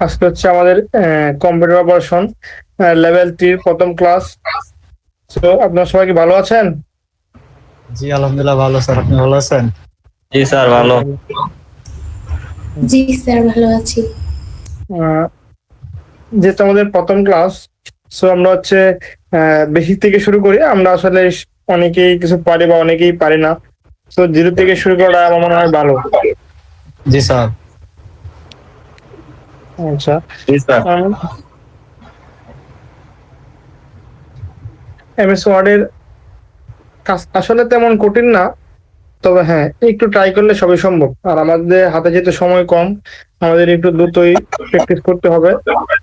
আজকে হচ্ছে আমাদের কম্পিউটার অপারেশন লেভেল 3 প্রথম ক্লাস। তো আপনারা সবাই কি ভালো আছেন? জি আলহামদুলিল্লাহ ভালো স্যার, আপনি ভালো আছেন? জি স্যার ভালো। জি স্যার ভালো আছি। যেহেতু আমাদের প্রথম ক্লাস, সো আমরা হচ্ছে বেসিক থেকে শুরু করি। আমরা আসলে অনেকেই কিছু পারি বা অনেকেই পারি না, তো জিরো থেকে শুরু করা আমার মনে হয় ভালো। জি স্যার। আচ্ছা, জি স্যার। এমএস ওয়ার্ডের কাজ আসলে তেমন কঠিন না, তবে হ্যাঁ একটু ট্রাই করলে সবই সম্ভব। আর আমাদের হাতে যেহেতু সময় কম, আমাদের একটু দ্রুতই প্র্যাকটিস করতে হবে।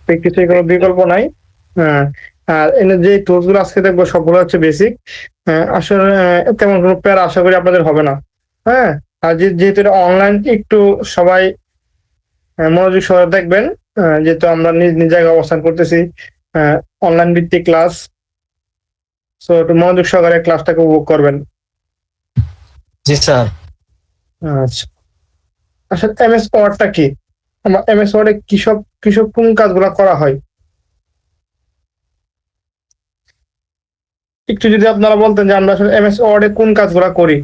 প্র্যাকটিসের কোনো বিকল্প নাই। হ্যাঁ, আর এনে যে টুলস গুলো আজকে দেখবো সবগুলো হচ্ছে বেসিক। আসলে তেমন কোনো প্যারা আশা করি আপনাদের হবে না। হ্যাঁ, আর যেহেতু এটা অনলাইন, একটু সবাই মনোযোগ সহকারে দেখবেন। যেহেতু আমরা নিজ নিজ জায়গায় অবস্থান করতেছি, অনলাইন ভিত্তিক ক্লাস, সো একটু মনোযোগ সহকারে ক্লাসটাকে উপভোগ করবেন। জি স্যার। আচ্ছা, আসলে এমএস ওয়ার্ডটা কি? আমার এমএস ওয়ার্ডে কিসব কিসব কোন কাজগুলো করা হয় একটু যদি আপনারা বলতেন যে আমরা আসলে এমএস ওয়ার্ডে কোন কাজগুলো করি।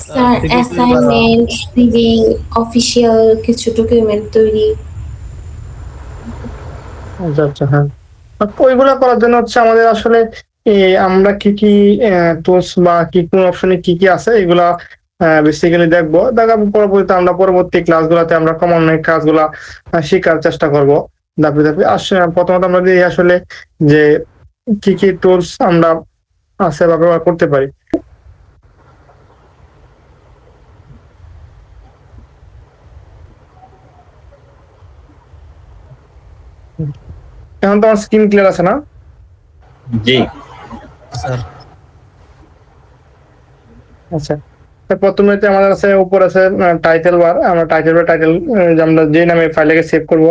স্যার অ্যাসাইনমেন্ট, রিডিং, অফিসিয়াল কিছু ডকুমেন্ট তৈরি। আচ্ছা আচ্ছা, হ্যাঁ। ওইগুলা করার জন্য হচ্ছে আমাদের আসলে আমরা কি কি টুলস বা কি কোন অপশনে কি কি আছে এগুলা বেসিক্যালি দেখবো। দেখার পরবর্তীতে আমরা পরবর্তী ক্লাসগুলোতে আমরা ক্রমান্বয়ে কাজগুলা শেখার চেষ্টা করব ধাপে ধাপে। প্রথমত আমরা দেখি আসলে যে কি কি টুলস আমরা আছে বা ব্যবহার করতে পারি। এখন তো আমার স্ক্রিন ক্লিয়ার আছে না? জি স্যার। আচ্ছা, প্রথমে আমাদের আছে উপর আছে টাইটেল বার। আমরা টাইটেল আমরা যে নামে ফাইলটাকে সেভ করব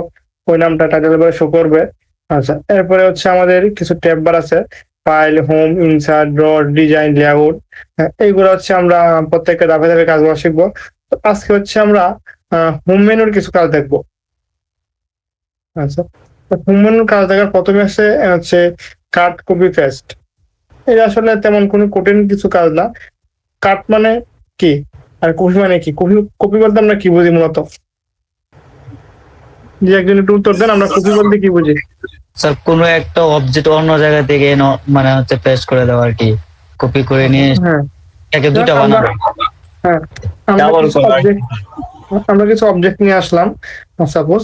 ওই নামটা টাইটেল বারে শো করবে। আচ্ছা, এরপরে হচ্ছে আমাদের কিছু ট্যাব বার আছে, file, home, insert, draw, design, layout. এইগুলো হচ্ছে আমরা প্রত্যেকটা ধাপে ধাপে কাজগুলো শিখবো। তো আজকে হচ্ছে আমরা হোম মেনুর কিছু কাজ দেখবো। আচ্ছা, হোম মেনুর কাজ দেখার প্রথমে হচ্ছে কাট, কপি, পেস্ট। এটা আসলে তেমন কোনো কঠিন কিছু কাজ না। কাট মানে কি আর কপি মানে কি? কপি কপি বলতে আমরা কি বুঝি মূলত? যে একজন একটু উত্তর দেন, আমরা কপি বলতে কি বুঝি? স্যার কোনো একটা অবজেক্ট অন্য জায়গা থেকে মানে হচ্ছে পেস্ট করে দেওয়া আর কি, কপি করে নিয়ে হ্যাঁ, একে দুটো আমরা বানানো। হ্যাঁ আমরা ডাবল কিছু করা। অবজেক্ট নিয়ে আসলাম। সাপোজ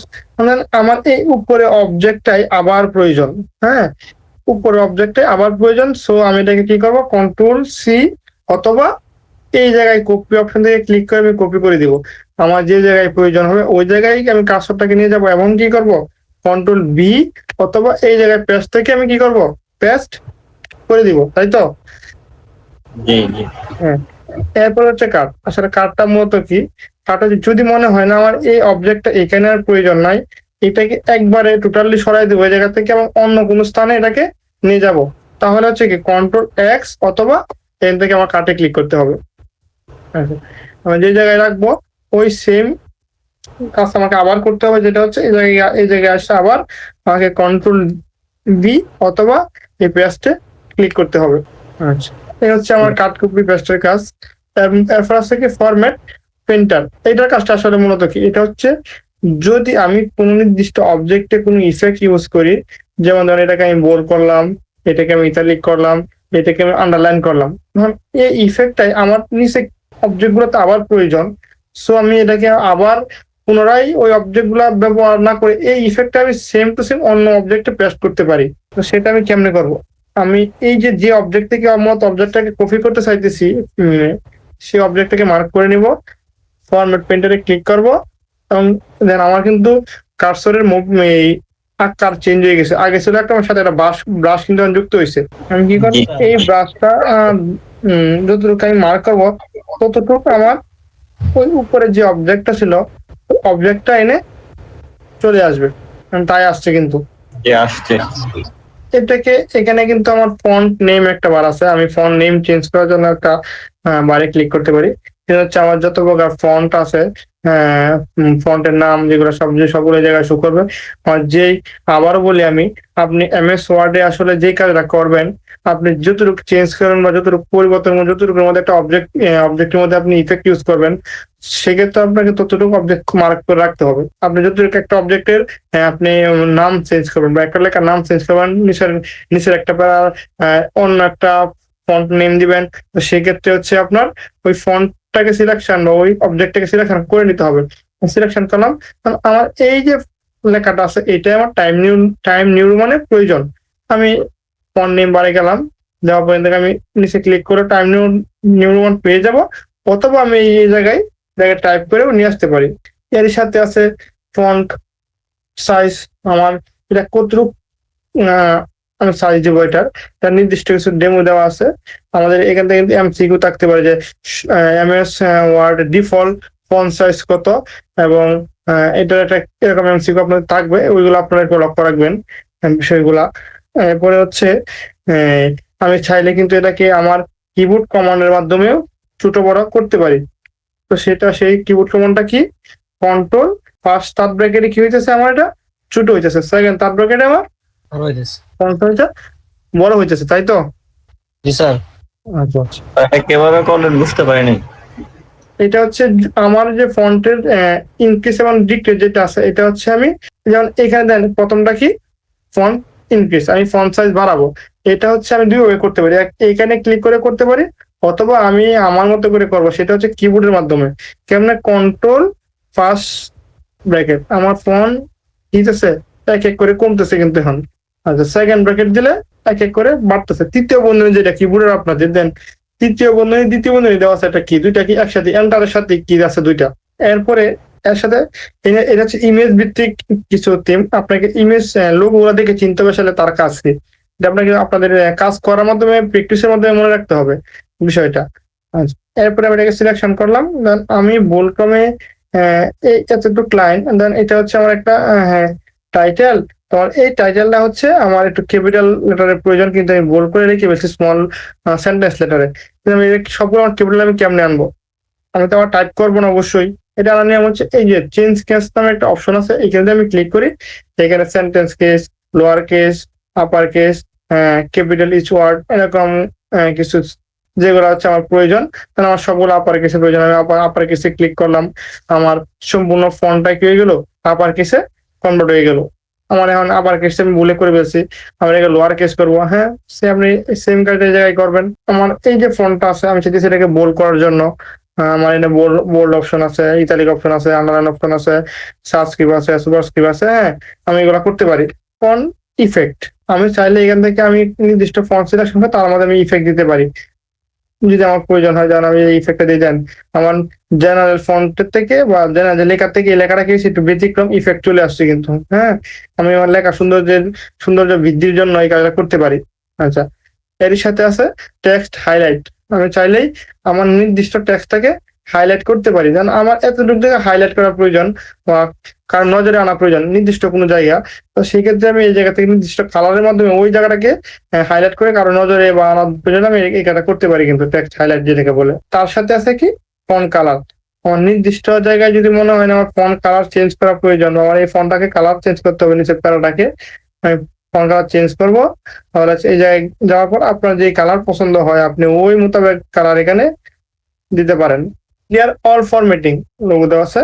আমার এই উপরে অবজেক্টটাই আবার প্রয়োজন। হ্যাঁ, উপরে অবজেক্টটাই আবার প্রয়োজন। সো আমি এটাকে কি করবো, কন্ট্রোল সি অথবা এই জায়গায় কপি অপশন থেকে ক্লিক করে আমি কপি করে দিব। আমার যে জায়গায় প্রয়োজন হবে ওই জায়গায় আমি কার্সরটাকে নিয়ে যাব এবং কি করব, কন্ট্রোল বি অথবা এই জায়গায় পেস্ট থেকে আমি কি করব, পেস্ট করে দিব, তাই তো? জি জি। হ্যাঁ, এরপর হচ্ছে কাট। আসলে কাটটা মূলত কি? কাটটা যদি মনে হয় না আমার এই অবজেক্টটা এখানে আর প্রয়োজন নাই, এটাকে একবারে টোটালি সরাই দেবো এই জায়গা থেকে এবং অন্য কোনো স্থানে এটাকে নিয়ে যাব, তাহলে হচ্ছে কি কন্ট্রোল এক্স অথবা এখান থেকে আমার কাটে ক্লিক করতে হবে। আচ্ছা, আমি যে জায়গায় রাখবো ওই সেম কাজ আমাকে আবার করতে হবে, যেটা হচ্ছে এই জায়গায় আসছে আবার আমাকে কন্ট্রোল বি অথবা এই পেস্টে ক্লিক করতে হবে। আচ্ছা, এই হচ্ছে আমার কাট, কপি, পেস্টের কাজ। এরপর আছে কি ফরম্যাট প্রিন্টার। এটার কাজটা আসলে মূলত কি? এটা হচ্ছে যদি আমি কোনো নির্দিষ্ট অবজেক্টে কোনো ইফেক্ট ইউজ করি, যেমন ধরেন এটাকে আমি বোল্ড করলাম, এটাকে আমি ইটালিক করলাম, এটাকে আমি আন্ডারলাইন করলাম, এই ইফেক্টটাই আমার নিচে অবজেক্ট গুলোতে আবার প্রয়োজন। সো আমি এটাকে আবার পুনরায় ওই অবজেক্ট গুলা ব্যবহার না করে এই ইফেক্টটা আমি সেম টু সেম অন্য অবজেক্টে পেস্ট করতে পারি। তো সেটা আমি কেমনে করব? আমি এই যে অবজেক্ট থেকে আমরা অবজেক্টটাকে কপি করতে চাইতেছি, সেই অবজেক্টটাকে মার্ক করে নিব, ফরম্যাট প্রিন্টারে ক্লিক করব এবং দেন আমার কিন্তু কার্সরের এই আকার চেঞ্জ হয়ে গেছে। আগে ছিল একটা, আমার সাথে একটা ব্রাশ কিন্তু যুক্ত হয়েছে। আমি কি করব, এই ব্রাশটা যতটুকু আমি মার্ক করবো ততটুকু আমার ওই উপরে যে অবজেক্টটা ছিল অবজেক্টটা এনে চলে আসবে। তাই আসছে কিন্তু। জি আসছে। এটাকে এখানে কিন্তু আমার ফন্ট নেম একটা বার আছে, আমি ফন্ট নেম চেঞ্জ করার জন্য একটা বারে ক্লিক করতে পারি। এটা হচ্ছে আমার যত প্রকার ফন্ট আছে, ফন্টের নাম যেগুলো সবগুলো জায়গায় শো করবে। আর যেই আবারও বলি আমি, আপনি এমএস ওয়ার্ডে আসলে যে কাজটা করবেন, আপনি যতটুকু চেঞ্জ করবেন বা যতটুকু পরিবর্তন করবেন, যতটুকুর মধ্যে একটা অবজেক্টের মধ্যে আপনি ইফেক্ট ইউজ করবেন, সেক্ষেত্রে আপনাকে ততটুকু অবজেক্ট মার্ক করে রাখতে হবে। আপনি যতটুকু একটা অবজেক্টের আপনি নাম চেঞ্জ করবেন বা একটা লেখার নাম চেঞ্জ করবেন, নিচের একটা অন্য একটা ফন্ট নেম দিবেন, তো সেক্ষেত্রে হচ্ছে আপনার ওই ফন্টটাকে সিলেকশন বা ওই অবজেক্টটাকে সিলেকশন করে নিতে হবে। সিলেকশন করলাম, কারণ আমার এই যে লেখাটা আছে এটাই আমার টাইম নিউ মানে প্রয়োজন। আমি ফন্ট নেম বারে গেলাম, যাওয়ার পর থেকে আমি নিচে ক্লিক করে টাইম নিউ রোমান পেয়ে যাব, অথবা আমি এই জায়গায় টাইপ করেও নিয়ে আসতে পারি। এর সাথে আছে ফন্ট সাইজ, আমার এটা কতটুকু আমি সাইজ দেবো, এটার তার নির্দিষ্ট কিছু ডেমো দেওয়া আছে। আমাদের এখান থেকে কিন্তু এমসিকিউ থাকতে পারে যে MS Word default font size কত, এবং এটার একটা এরকম এমসিকিউ আপনাদের থাকবে, ওইগুলো আপনারা একটু লক্ষ্য রাখবেন বিষয়গুলা। এরপরে হচ্ছে আমি চাইলে কিন্তু এটাকে আমার কিবোর্ড কমান্ডের মাধ্যমেও ছোট বড় করতে পারি। তো সেটা সেই কিবোর্ড কমান্ডটা কি, কন্ট্রোল ফার্স্ট থার্ড ব্র্যাকেটে কি হইতেছে আমার এটা ছোট হইতেছে, সেকেন্ড থার্ড ব্র্যাকেটে আমার কন্ট্রোলটা বড় হইতেছে, তাই তো? জি স্যার। আচ্ছা আচ্ছা, এটা কিভাবে করলেন বুঝতে পারিনি। এটা হচ্ছে আমার যে ফন্টের ইনক্রিজ এবং ডিক্রিজ যেটা আছে, এটা হচ্ছে আমি যেমন এখানে দেন প্রথমটা কি ফন্ট ইনক্রিজ, আমি ফন্ট সাইজ বাড়াবো, এটা হচ্ছে আমি দুই ওয়ে করতে পারি, এখানে ক্লিক করে করতে পারি, অথবা আমি আমার মতো করে করবো, সেটা হচ্ছে কিবোর্ডের মাধ্যমে। কেমনে, কন্ট্রোল ফার্স্ট ব্র্যাকেট, আমার ফন্ট দিতেছে এক এক করে কমতেছে কিন্তু এখন। আচ্ছা, সেকেন্ড ব্র্যাকেট দিলে এক এক করে বাড়তেছে। তৃতীয় বন্ধনী যেটা কিবোর্ডের আপনাদের দেন, তৃতীয় বন্ধনী দ্বিতীয় বন্ধনী দেওয়া আছে, একটা কি দুইটা কি একসাথে, এন্টারের সাথে কি আছে দুইটা। এরপরে এর সাথে এটা হচ্ছে ইমেজ ভিত্তিক কিছু থিম, আপনাকে ইমেজ লোগো গুলা দেখে চিনতে হবে আসলে তার কাজ কি, এটা আপনাকে আপনাদের কাজ করার মাধ্যমে প্র্যাকটিসের মাধ্যমে মনে রাখতে হবে বিষয়টা। আচ্ছা, এরপরে আমি এটাকে সিলেকশন করলাম, দেন আমি ভুলক্রমে এই এতটুকু লাইন, দেন এটা হচ্ছে আমার একটা টাইটেল। তোমার এই টাইটেলটা হচ্ছে আমার একটু ক্যাপিটাল লেটারের প্রয়োজন, কিন্তু আমি বোল্ড করে রেখে বেশি স্মল সেন্টেন্স লেটারে। আমি সবগুলো আমার ক্যাপিটাল আমি কেমনে আনবো, আমি তো আবার টাইপ করবো না অবশ্যই। এটা আনার নিয়ম হচ্ছে এই যে চেঞ্জ কেস নামে একটা অপশন আছে, এখানে আমি ক্লিক করি, এখানে sentence case, lower case, upper case, capital each word, এরকম কিছু যেগুলো হচ্ছে আমার প্রয়োজন, তাহলে আমার সবগুলো আপার কেসে প্রয়োজন। আমি আপার কেসে ক্লিক করলাম, আমার সম্পূর্ণ ফন্টটা কি হয়ে গেল, আপার কেসে কনভার্ট হয়ে গেল। আমার এখন আপার কেসে আমি ভুলে করে ফেলছি, আমরা এখানে লোয়ার কেস করবো। হ্যাঁ, সে আপনি সেম কাজের জায়গায় করবেন। আমার এই যে ফন্টটা আছে, আমি চাইছি সেটাকে বোল্ড করার জন্য, আমার এখানে বোল্ড অপশন আছে, ইতালিক অপশন আছে, আন্ডারলাইন অপশন আছে, সাবস্ক্রিপ্ট আছে, সুপারস্ক্রিপ্ট আছে। হ্যাঁ, আমি এগুলো করতে পারি। ফন্ট ইফেক্ট, আমি চাইলে এখান থেকে আমি নির্দিষ্ট ফন্ট সিলেকশন করে তার মধ্যে আমি ইফেক্ট দিতে পারি যদি আমার প্রয়োজন হয়। যেমন আমি এই ইফেক্টটা দিয়ে দেন, আমার জেনারেল ফন্টের থেকে বা জেনারেল লেখার থেকে এই লেখাটা কি একটু ব্যতিক্রম ইফেক্ট চলে আসছে কিন্তু। হ্যাঁ, আমি আমার লেখা সৌন্দর্য বৃদ্ধির জন্য এই কাজটা করতে পারি। আচ্ছা, এর সাথে আছে টেক্সট হাইলাইট, আমি চাইলেই আমার নির্দিষ্ট টেক্সটটাকে হাইলাইট করতে পারি, যেন আমার এতটুকু জায়গা হাইলাইট করা প্রয়োজন বা কারণ নজরে আনা প্রয়োজন নির্দিষ্ট কোনো জায়গা, তো সেই ক্ষেত্রে আমি এই জায়গা থেকে নির্দিষ্ট কালারের মাধ্যমে ওই জায়গাটাকে হাইলাইট করে কারো নজরে বা আনার প্রয়োজন আমি এই কাজটা করতে পারি কিন্তু, টেক্সট হাইলাইট যেটাকে বলে। তার সাথে আছে কি ফন্ট কালার, আমার নির্দিষ্ট জায়গায় যদি মনে হয় না আমার ফন্ট কালার চেঞ্জ করা প্রয়োজন, আমার এই ফন্টটাকে কালার চেঞ্জ করতে হবে, নিচের প্যারাটাকে আমি ফন্ট কালার চেঞ্জ করবো, তাহলে এই জায়গায় যাওয়ার পর আপনার যে কালার পছন্দ হয় আপনি ওই মোতাবেক কালার এখানে দিতে পারেন। ক্লিয়ার অল ফরম্যাটিং লোগো দেওয়া আছে,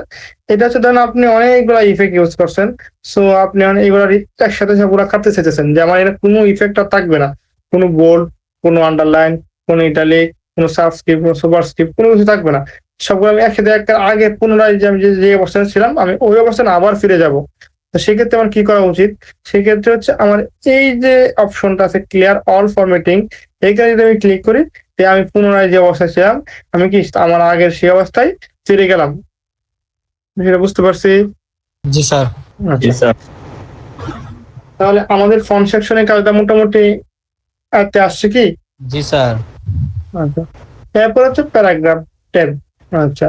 এটা হচ্ছে ধরেন আপনি অনেকগুলো ইফেক্ট ইউজ করছেন, সো আপনি এইগুলো একসাথে সবগুলো কাটতে চাইতেছেন যে আমার এটা কোনো ইফেক্ট আর থাকবে না, কোনো বোল্ড, কোনো আন্ডারলাইন, কোনো ইটালিক, কোনো সাবস্ক্রিপ্ট, কোনো সুপারস্ক্রিপ্ট, কোনো কিছু থাকবে না। সবগুলো আমি একসাথে আগে পুনরায় যে আমি যে অবস্থানে ছিলাম আমি ওই অবস্থানে আবার ফিরে যাব। তো সেক্ষেত্রে আমার কি করা উচিত, সেক্ষেত্রে হচ্ছে আমার এই যে অপশনটা আছে ক্লিয়ার অল ফরম্যাটিং, এইখানে যদি আমি ক্লিক করি, আমি পুনরায় যে অবস্থায় ছিলাম আমি কি আমার আগের সেই অবস্থায় ফিরে গেলাম। সেটা বুঝতে পারছি? জি স্যার। জি স্যার। তাহলে আমাদের ফন্ট সেকশনের কাজটা মোটামুটি আয়ত্তে আসছে কি? জি স্যার। আচ্ছা, এরপর হচ্ছে প্যারাগ্রাফ ট্যাব। আচ্ছা,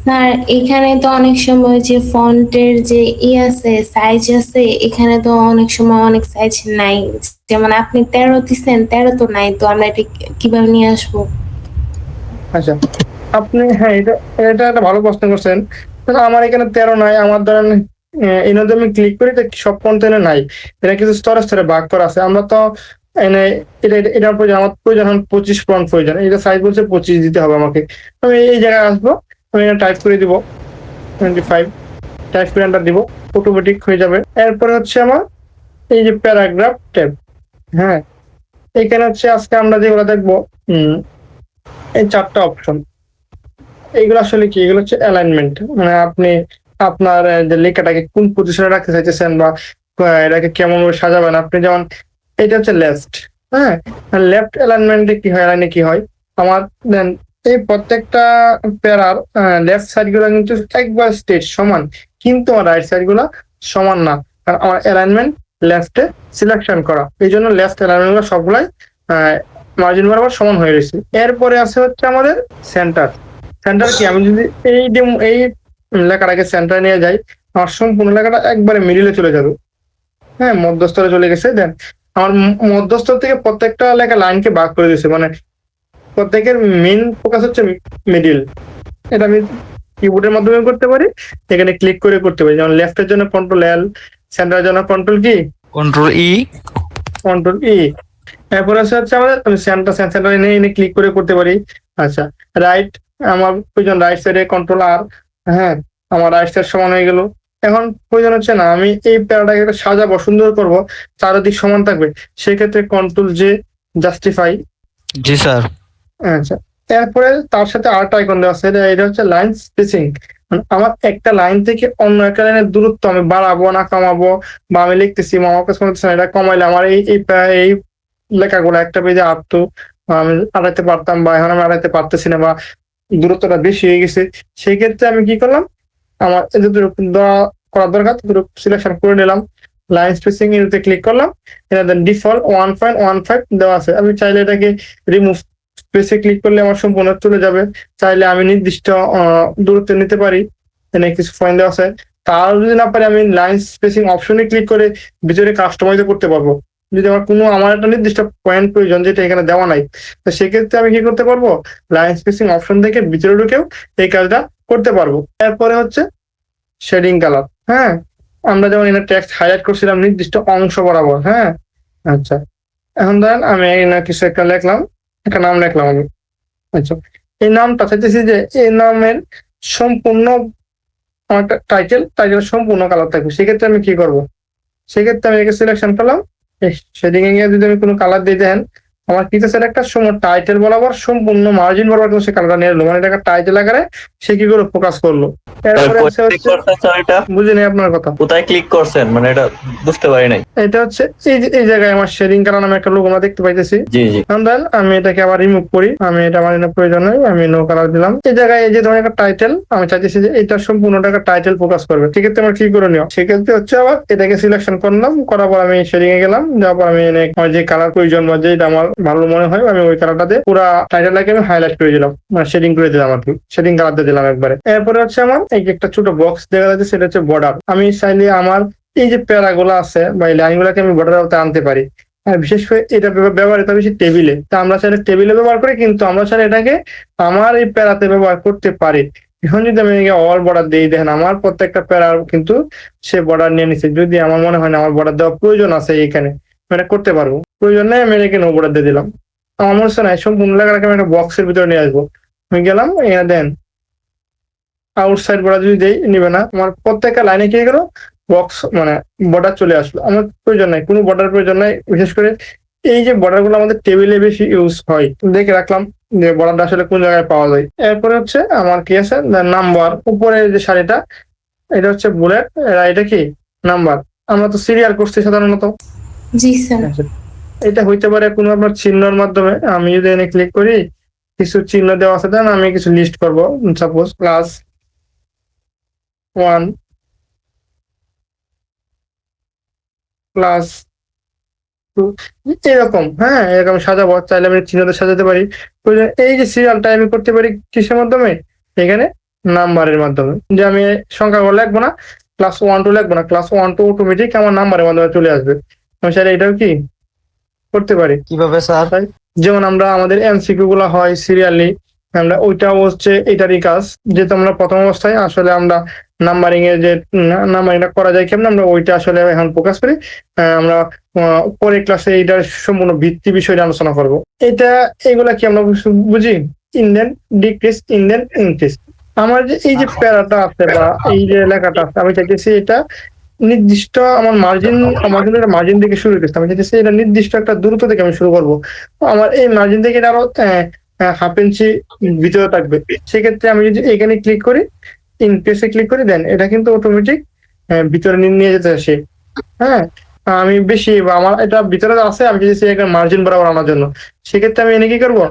স্যার এখানে তো অনেক সময় যে ফন্টের যে আছে সাইজ আছে, এখানে তো অনেক সময় অনেক সাইজ নাই। যেমন আপনি 13 দিচ্ছেন, 13 তো নাই, তো আমরা এটা কিভাবে নিয়ে আসবো? আচ্ছা, আপনি হ্যাঁ, এটা এটা একটা ভালো প্রশ্ন করছেন। তাহলে আমার এখানে 13 নাই, আমার ধরেন এনে যদি আমি ক্লিক করি তো সব কন্টেন্টে নাই, এটা কিছু স্তরে স্তরে ভাগ করা আছে। আমরা তো এনে এটার প্রয়োজন, আমার প্রয়োজন 25 ফন্ট প্রয়োজন, এটা সাইজ বলছে 25 দিতে হবে আমাকে। আমি এই জায়গায় আসবো, আমি এটা টাইপ করে দিব 25, টাইপ করে এন্টার দিব, অটোমেটিক হয়ে যাবে। এরপরে হচ্ছে আমার এই যে প্যারাগ্রাফ ট্যাব, হ্যাঁ, এখানে হচ্ছে আজকে আমরা যেগুলো দেখবো, এই 4টা অপশন, এইগুলো আসলে কি, এগুলো হচ্ছে অ্যালাইনমেন্ট, মানে আপনি আপনার যে লেখাটাকে কোন পজিশনে রাখতে চাইতেছেন বা এটাকে কেমন ভাবে সাজাবেন। আপনি যেমন এটা হচ্ছে লেফট, হ্যাঁ, লেফট অ্যালাইনমেন্টে কি হয়, লাইনে কি হয়, আমার দেন এই প্রত্যেকটা প্যারার লেফট সাইড গুলো কিন্তু একবার স্ট্রেট সমান, কিন্তু আমার রাইট সাইড গুলা সমান না, কারণ আমার অ্যালাইনমেন্ট লেফটে সিলেকশন করা, এই জন্য লেফট অ্যালাইনমেন্ট গুলো সবগুলাই মার্জিন বরাবর সমান হয়ে রয়েছে। এরপরে আছে হচ্ছে আমাদের সেন্টার। সেন্টার কি, আমি যদি এই লেখাটাকে সেন্টারে নিয়ে যাই, আমার সম্পূর্ণ লেখাটা একবারে মিডিলে চলে যাবে, হ্যাঁ, মধ্যস্থলে চলে গেছে। দেন আমার মধ্যস্থল থেকে প্রত্যেকটা লেখা লাইনকে ভাগ করে দিয়েছে, মানে প্রত্যেকের মেইন ফোকাস হচ্ছে মিডিল। এটা আমি কিবোর্ডের মাধ্যমে করতে পারি, এখানে ক্লিক করে করতে পারি। যেমন লেফটের জন্য কন্ট্রোল এল, সেন্টারের জন্য কন্ট্রোল কি, কন্ট্রোল ই। কন্ট্রোল ই। এরপর আছে হচ্ছে আমাদের, আমি সেন্টার এনে ক্লিক করে করতে পারি। আচ্ছা, রাইট, আমার প্রয়োজন রাইট সাইডে কন্ট্রোল আর, হ্যাঁ, আমার রাইট সাইড সমান হয়ে গেল। এখন প্রয়োজন হচ্ছে না, আমি এই প্যারাটাকে একটা সাজাবো, সুন্দর করবো, চারিদিক সমান থাকবে, সেক্ষেত্রে কন্ট্রোল জে, জাস্টিফাই। জি স্যার। আচ্ছা, এরপরে তার সাথে আরেকটা আইকন দেওয়া আছে, এটা হচ্ছে লাইন স্পেসিং। আমার একটা লাইন থেকে অন্য একটা লাইনের দূরত্ব আমি বাড়াবো না কমাবো, বা আমি লিখতেছি আমার কাছে মনে হচ্ছে না, এটা কমাইলে আমার এই লেখাগুলো একটা পেজে আটতো, আমি আড়াইতে পারতাম, বা এখন আমি আড়াইতে পারতেছি না, বা দূরত্বটা বেশি হয়ে গেছে, সেই ক্ষেত্রে আমি কি করলাম, আমার যতটুকু করার দরকার ততটুকু সিলেকশন করে নিলাম, লাইন স্পেসিং এর ক্লিক করলাম। এটা দেন ডিফল্ট 1.15 দেওয়া আছে, আমি চাইলে এটাকে রিমুভ স্পেসে ক্লিক করলে আমার সম্পূর্ণ চলে যাবে, চাইলে আমি নির্দিষ্ট দূরত্ব নিতে পারি, এখানে কিছু পয়েন্ট দেওয়া আছে। তার যদি না পারি, আমি লাইন স্পেসিং অপশনে ক্লিক করে ভিতরে কাস্টমাইজ করতে পারবো। যদি আমার একটা নির্দিষ্ট পয়েন্ট প্রয়োজন যেটা এখানে দেওয়া নাই, তো সেক্ষেত্রে আমি কি করতে পারবো, লাইন স্পেসিং অপশন থেকে ভিতরে ঢুকেও এই কাজটা করতে পারবো। এরপরে হচ্ছে শেডিং কালার, হ্যাঁ, আমরা যেমন এখানে টেক্সট হাইলাইট করছিলাম নির্দিষ্ট অংশ বরাবর, হ্যাঁ। আচ্ছা, এখন ধরেন আমি এখানে কিছু একটা লিখলাম, একটা নাম লিখলাম আমি। আচ্ছা, এই নামটা চাইতেছি যে এই নামের সম্পূর্ণ আমার একটা টাইটেল সম্পূর্ণ কালার থাকবে, সেক্ষেত্রে আমি কি করব, সেক্ষেত্রে আমি একে সিলেকশন করলাম, শেডিং এ গিয়ে যদি আমি কোনো কালার দিয়ে দেন, আমার কি চাচ্ছে একটা সময় টাইটেল বরাবর সম্পূর্ণ মার্জিন বরাবর কিন্তু সে কালারটা নিয়ে এলো, মানে এটা টাইটেল আকারে সে কি করে ফোকাস করলো। এরপরে ক্লিক করতেছেন, এটা বুঝিনি আপনার কথা, কোথায় ক্লিক করছেন, মানে এটা বুঝতে পারি নাই। এটা হচ্ছে এই জায়গায় আমার শেডিং কালার নামে একটা লোগো আমরা দেখতে পাইতেছি। জি জি। দেন আমি এটাকে আবার রিমুভ করি, আমি এটা আমার প্রয়োজন নেই, আমি নো কালার দিলাম। এই জায়গায় এই যে ধরনের একটা টাইটেল, আমি চাইতেছি যে এটা সম্পূর্ণটা একটা টাইটেল ফোকাস করবে, সেক্ষেত্রে আমার কি করে নিও, সেক্ষেত্রে হচ্ছে আবার এটাকে সিলেকশন করলাম, করার পর আমি শেডিং এ গেলাম, যাওয়ার পর আমি আমার যে কালার প্রয়োজন বা যেটা আমার ভালো মনে হয় আমি ওই কালারটাতে পুরা টাইটেলটাকে আমি হাইলাইট করে দিলাম, মানে শেডিং করে দিলাম আর কি, শেডিং কালার দিয়ে দিলাম একবারে। এরপরে হচ্ছে আমার এই যে একটা ছোট বক্স দেখা যাচ্ছে, সেটা হচ্ছে বর্ডার। আমি চাইলে আমার এই যে প্যারাগুলো আছে বা এই লাইনগুলোকে আমি বর্ডার আওতায় আনতে পারি, আর বিশেষ করে এটা ব্যবহৃত বেশি টেবিলে, তা আমরা চাইলে টেবিলে ব্যবহার করি, কিন্তু আমরা চাইলে এটাকে আমার এই প্যারাতে ব্যবহার করতে পারি। এখন যদি আমি অল বর্ডার দিই, দেখেন আমার প্রত্যেকটা প্যারা কিন্তু সে বর্ডার নিয়ে নিচ্ছে, যদি আমার মনে হয় না আমার বর্ডার দেওয়ার প্রয়োজন আছে এখানে, আমি এটা করতে পারবো, প্রয়োজন নেই, আমি এটাকে নো বর্ডার দিয়ে দিলাম। আমার মনে হচ্ছে না সম্পূর্ণ লেখাটাকে আমি একটা বক্সের ভিতরে নিয়ে আসবো, আমি গেলাম এখানে দেন আউটসাইড বর্ডার যদি দেই নিবে না, আমার প্রত্যেকটা লাইনে কি গেল বক্স, মানে বর্ডার চলে আসলো, আমার প্রয়োজন নাই, কোনো বর্ডার প্রয়োজন নাই। বিশেষ করে এই যে বর্ডার গুলো আমাদের টেবিলে বেশি ইউজ হয়, দেখে রাখলাম যে বর্ডারটা আসলে কোন জায়গায় পাওয়া যায়। এরপরে হচ্ছে আমার কি আছে, নাম্বার, উপরে যে সারিটা এটা হচ্ছে বুলেট, এটা কি নাম্বার, আমরা তো সিরিয়াল করছি সাধারণত। জি স্যার। এটা হইতে পারে কোনো আপনার চিহ্নর মাধ্যমে, আমি যদি এনে ক্লিক করি কিছু চিহ্ন দেওয়া আছে, দেন আমি কিছু লিস্ট করবো, সাপোজ +1 +2 এরকম, হ্যাঁ, এরকম সাজাবো, চাইলে আমি চিহ্নতে সাজাতে পারি। এই যে সিরিয়ালটা আমি করতে পারি কিসের মাধ্যমে, এখানে নাম্বারের মাধ্যমে, যে আমি সংখ্যাগুলো লিখবো না, ক্লাস 1 2 লিখবো না, ক্লাস 1 2 অটোমেটিক আমার নাম্বারের মাধ্যমে চলে আসবে। আমি স্যার এটাও কি করতে পারি। কিভাবে স্যার? যেমন আমরা আমাদের এমসিকিউ গুলো হয় সিরিয়ালি, আমরা ওইটাও হচ্ছে এটারই কাজ, যেহেতু আমরা প্রথম অবস্থায় আসলে আমরা নাম্বারিং এর যে নাম্বারিংটা করা যায় কেমন, আমরা ওইটা আসলে এখন ফোকাস করি। আমরা পরের ক্লাসে এটার সম্পূর্ণ ভিত্তি বিষয়টা আলোচনা করব। এটা এগুলা কি আমরা বুঝি, ইন্ডেন ডিক্রিজ, ইন্ডেন ইনক্রিজ। আমার যে এই যে প্যারাটা আছে বা এই যে লেখাটা আছে, আমি চাইতেছি এটা নির্দিষ্ট আমার মার্জিন, আমার কিন্তু এটা মার্জিন থেকে শুরু করতে, আমি চাইতেছি এটা নির্দিষ্ট একটা দূরত্ব থেকে আমি শুরু করব। আমার এই মার্জিন থেকে এটা আরো হাফ ইঞ্চি ভিতরে থাকবে। সেক্ষেত্রে আমি যদি এখানে ক্লিক করি, ইনক্রিজে ক্লিক করি, দেন এটা কিন্তু অটোমেটিক ভিতরে নিয়ে যেতে আসে। হ্যাঁ, আমি বেশি বা আমার এটা ভিতরে আছে, আমি যদি এখানে মার্জিন বরাবর আনার জন্য, সেক্ষেত্রে আমি এনে কি করবো,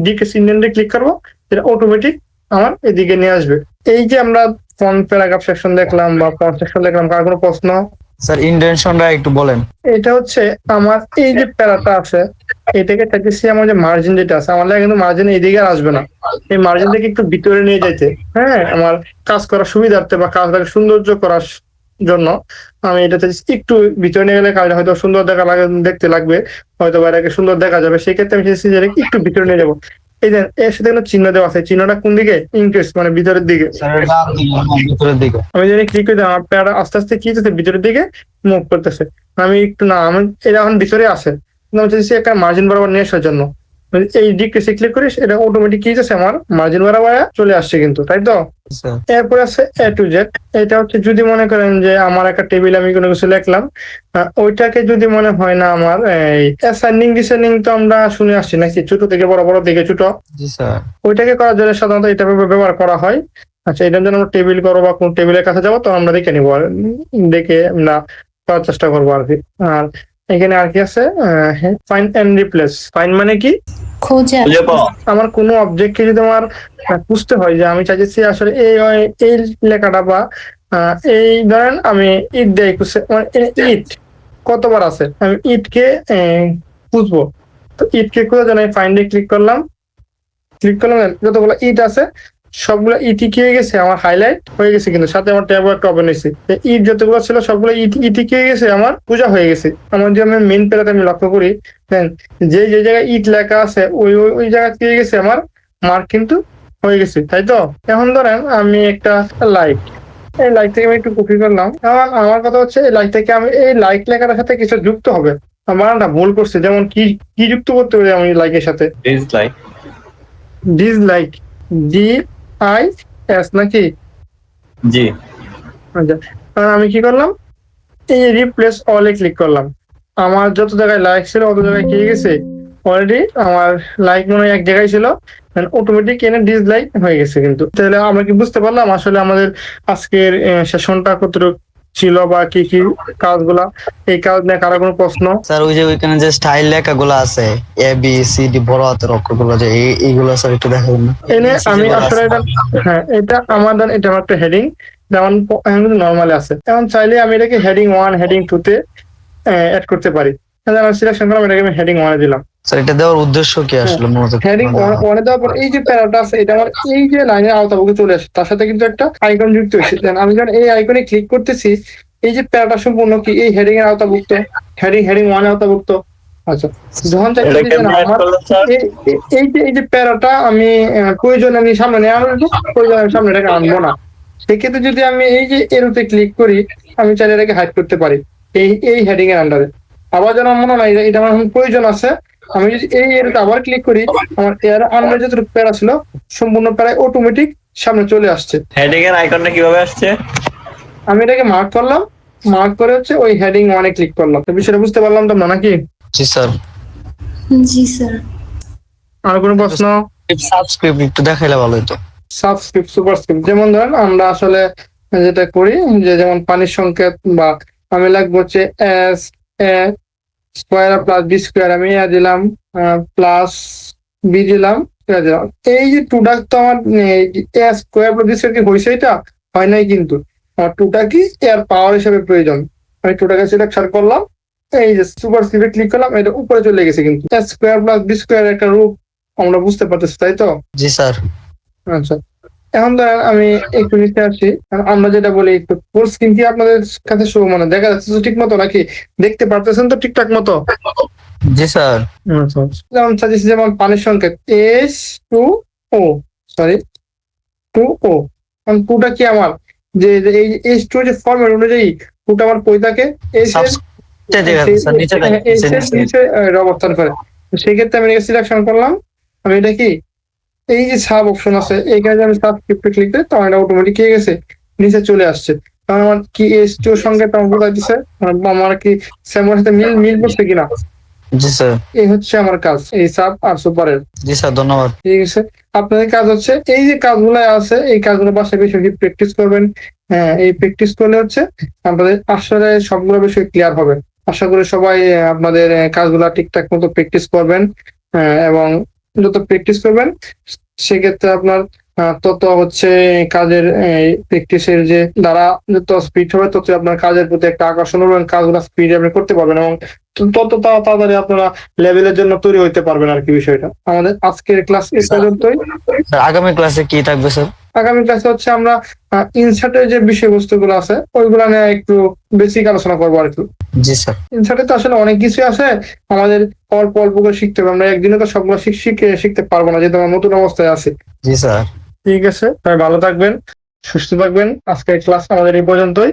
ডিক্রিজ ইন্ডেন্টে ক্লিক করবো, এটা অটোমেটিক আমার এদিকে নিয়ে আসবে। এই যে আমরা ফন্ট প্যারাগ্রাফ সেকশন দেখলাম বা ফন্ট সেকশন দেখলাম, কার কোনো প্রশ্ন? স্যার ইন্টেনশনটা একটু বলেন। এটা হচ্ছে আমার এই যে প্যারাটা আছে, এটাকে চাইতেছি আমার যে মার্জিন যেটা আছে, আমার লাগে কিন্তু মার্জিন এদিকে আর আসবে না, এই মার্জিন থেকে একটু ভিতরে নিয়ে যাইতে। হ্যাঁ, আমার কাজ করার সুবিধার্থে বা কাজটাকে সৌন্দর্য করার জন্য আমি এটা চাইছি একটু ভিতরে নিয়ে গেলে কাজটা হয়তো সুন্দর দেখতে লাগবে, হয়তো বা এটাকে সুন্দর দেখা যাবে। সেই ক্ষেত্রে আমি চাইছি যে এটাকে একটু ভিতরে নিয়ে যাবো। এই যে এর সাথে কোনো চিহ্ন দেওয়া আছে, চিহ্নটা কোন দিকে? ইনক্রিজ, মানে ভিতরের দিকে। স্যার ডান দিকে, ভিতরের দিকে। আমি যদি ক্লিক করি, আমার প্যারাটা আস্তে আস্তে কি হচ্ছে, ভিতরের দিকে মুভ করতেছে। আমি একটু না, আমি এটা এখন ভিতরে আছে, কিন্তু আমি চাইছি একটা মার্জিন বরাবর নিয়ে আসার জন্য এই ডিক্রিসে ক্লিক করিস, এটা অটোমেটিক কি হচ্ছে আমার মার্জিন বরাবর চলে আসছে কিন্তু, তাই তো? স্যার এরপর আছে এ টু জেড। এটা হচ্ছে যদি মনে করেন যে আমার একটা টেবিল আমি কোনো কিছু লিখলাম, ওইটাকে যদি মনে হয় না আমার এই অ্যাসাইনিং ডিসেন্ডিং তো আমরা শুনে আসছি নাকি, ছোট থেকে বড়, বড় থেকে ছোট, জি স্যার। ওইটাকে করার জন্য সাধারণত এটা ব্যবহার করা হয়। আচ্ছা, এটার জন্য আমরা টেবিল করবো বা কোন টেবিলের কাছে যাবো, তো আমরা দেখে নিবো, দেখে আমরা করার চেষ্টা করবো আর কি। আর এখানে আর কি আছে, ফাইন্ড এন্ড রিপ্লেস। ফাইন্ড মানে কি? খোঁজা। খুঁজে পাওয়া। আমার কোনো অবজেক্টকে যদি আমার বুঝতে হয় যে আমি চাইছি আসলে এই এই লেখাটা বা এই ধরেন আমি ইট দিয়ে খুঁজছে, মানে ইট কতবার আছে, আমি ইটকে খুঁজবো। তো ইটকে খোঁজার জন্য আমি ফাইন্ডে ক্লিক করলাম, যতগুলো ইট আছে সবগুলো ইটি কি হয়ে গেছে, আমার হাইলাইট হয়ে গেছে, কিন্তু সাথে আমার ট্যাবও একটা ওপেন হয়েছে। ইট যতগুলো ছিল সবগুলো ইটি কি হয়ে গেছে, আমার পূজা হয়ে গেছে। আমার যে আমি মেইন প্যারাতে আমি লক্ষ্য করি, দেন যে যে জায়গায় ইট লেখা আছে ওই ওই জায়গা কি হয়ে গেছে, আমার মার্ক কিন্তু হয়ে গেছে, তাই তো? এখন ধরেন আমি একটা লাইক, এই লাইক থেকে আমি একটু কপি করলাম। এখন আমার কথা হচ্ছে এই লাইক থেকে আমি এই লাইক লেখাটার সাথে কিছু যুক্ত হবে, আমার না ভুল করছে, যেমন কি কি যুক্ত করতে হবে আমি লাইকের সাথে? ডিসলাইক। ডিসলাইক, DIS নাকি? জি। আচ্ছা, কারণ আমি কি করলাম, এই রিপ্লেস অলে ক্লিক করলাম, আমার যত জায়গায় লাইক ছিল অত জায়গায় কি হয়ে গেছে, অলরেডি আমার লাইক মনে হয় এক জায়গায় ছিল, অটোমেটিক এনে ডিসলাইক হয়ে গেছে। কিন্তু তাহলে আমরা কি বুঝতে পারলাম আসলে আমাদের আজকের সেশনটা কতটুকু ছিল বা কি কি কাজগুলা, এই কাজ নিয়ে কারো কোনো প্রশ্ন? স্যার ওই যে ওইখানে যে স্টাইল লেখাগুলো আছে ABCD বড় হাতের অক্ষরগুলো, যে এইগুলো স্যার একটু দেখাবেন না? এনে আমি আসলে এটা, হ্যাঁ এটা আমাদের, এটা আমার একটা হেডিং, যেমন কিন্তু নর্মালি আছে। এখন চাইলে আমি এটাকে হেডিং 1 হেডিং 2 তে অ্যাড করতে পারি। তাহলে আমি সিলেকশন করলাম, এটাকে আমি হেডিং 1 এ দিলাম। স্যার এটা দেওয়ার উদ্দেশ্য কি আসলে মূলত? হেডিং 1 এ দেওয়ার পর এই যে প্যারাটা আছে, এটা আমার এই যে লাইনের আওতাভুক্ত চলে আসে, তার সাথে কিন্তু একটা আইকন যুক্ত হয়েছে। আমি যখন এই আইকনে ক্লিক করতেছি, এই যে প্যারাটা সম্পূর্ণ কি এই হেডিং এর আওতাভুক্ত, হেডিং 1 এর আওতাভুক্ত। আচ্ছা, যখন এটা কেমনে অ্যাড করলেন স্যার? এই যে প্যারাটা আমি প্রয়োজন আমি সামনে নিয়ে আনবো, প্রয়োজন আমি সামনে এটাকে আনবো না, সেক্ষেত্রে যদি আমি এই যে এরোতে ক্লিক করি, আমি চাইলে এটাকে হাইড করতে পারি এই হেডিং এর আন্ডারে। আবার যেন মনে হয় এটা আমার এখন প্রয়োজন আছে, আমি যদি এই এরোতে আবার ক্লিক করি, আমার এর আন্ডারে যতটুকু প্যারা ছিল সম্পূর্ণ প্যারায় অটোমেটিক সামনে চলে আসছে। হেডিং এর আইকনটা কিভাবে আসছে? আমি এটাকে মার্ক করলাম, মার্ক করে হচ্ছে ওই হেডিং 1 এ ক্লিক করলাম। তো বিষয়টা বুঝতে পারলাম তো নাকি? জি স্যার। জি স্যার। আর কোনো প্রশ্ন? সাবস্ক্রিপ্ট একটু দেখাইলে ভালো হতো। সাবস্ক্রিপ্ট, সুপারস্ক্রিপ্ট, যেমন ধরেন আমরা আসলে যেটা করি যে যেমন পানির সংকেত, বা আমি লাগবো হচ্ছে এস A square plus B square, আমি এ দিলাম প্লাস বি দিলাম, দিলাম। এই যে টুটা তো আমার এ স্কোয়ার প্লাস বি স্কোয়ার কি হয়েছে? এটা হয় নাই, কিন্তু আমার টুটা কি এর পাওয়ার হিসেবে প্রয়োজন। আমি টুটাকে সিলেকশন করলাম, এই যে সুপারস্ক্রিপ্টে ক্লিক করলাম, এটা উপরে চলে গেছে, কিন্তু এ স্কোয়ার প্লাস বি স্কোয়ার একটা রূপ আমরা বুঝতে পারতেছি, তাই তো? জি স্যার। আচ্ছা, এখন ধরেন আমি একটু নিচে আসি, আমরা যেটা বলি একটু ফুল স্ক্রিন কি আপনাদের কাছে শো মানে দেখা যাচ্ছে তো ঠিক মতো নাকি? দেখতে পারতেছেন তো ঠিকঠাক মতো? জি স্যার। যেমন সাজেস্ট, যেমন পানির সংকেত H2O, সরি 2O, কারণ 2টা কি আমার যে যে এই H2 যে ফর্মেট অনুযায়ী 2টা আমার কই থাকে? S এর স্যার নিচে থাকে, S এর নিচে অবস্থান করে। তো সেই ক্ষেত্রে আমি এটা সিলেকশন করলাম। আমি এটা কি এই যে সাব অপশন আছে এইখানে যে আমি সাবস্ক্রিপ্টে ক্লিক করি তখন এটা অটোমেটিক কি গেছে নিচে চলে আসছে। কারণ আমার কি H2 এর সঙ্গে আমার বোঝাই দিছে আমার কি সেমর সাথে মিল বসছে কিনা। জি স্যার। এই হচ্ছে আমার কাজ, এই সাব আর সুপারের। জি স্যার, ধন্যবাদ। ঠিক আছে, আপনাদের কাজ হচ্ছে এই যে কাজগুলো আছে এই কাজগুলো বাসায় বেশি বেশি প্র্যাকটিস করবেন। হ্যাঁ, এই প্র্যাকটিস করলে হচ্ছে আপনাদের আসলে সবগুলো বিষয় ক্লিয়ার হবে। আশা করি সবাই আপনাদের কাজগুলো ঠিকঠাক মতো প্র্যাকটিস করবেন। এবং যত প্র্যাকটিস করবেন সেক্ষেত্রে আপনার তত হচ্ছে কাজের প্র্যাকটিসের যে দ্বারা যত স্পিড হবে তত আপনার কাজের প্রতি একটা আকর্ষণ হবে এবং কাজগুলো স্পিডে আপনি করতে পারবেন এবং তত তাড়াতাড়ি আপনারা লেভেলের জন্য তৈরি হইতে পারবেন আর কি। বিষয়টা আমাদের আজকের ক্লাস এই পর্যন্তই। স্যার আগামী ক্লাসে কি থাকবে স্যার? আগামী ক্লাসে হচ্ছে আমরা ইনসার্টের যে বিষয়বস্তুগুলো আছে ওইগুলো নিয়ে একটু বেসিক আলোচনা করবো আর কি। জি স্যার। ইনসার্টে তো আসলে অনেক কিছু আছে, আমাদের অল্প অল্প করে শিখতে হবে। আমরা একদিনে তো সবগুলো শিখতে পারবো না, যেহেতু আমরা নতুন অবস্থায় আছি। জি স্যার। ঠিক আছে, সবাই ভালো থাকবেন, সুস্থ থাকবেন। আজকের ক্লাস আমাদের এই পর্যন্তই।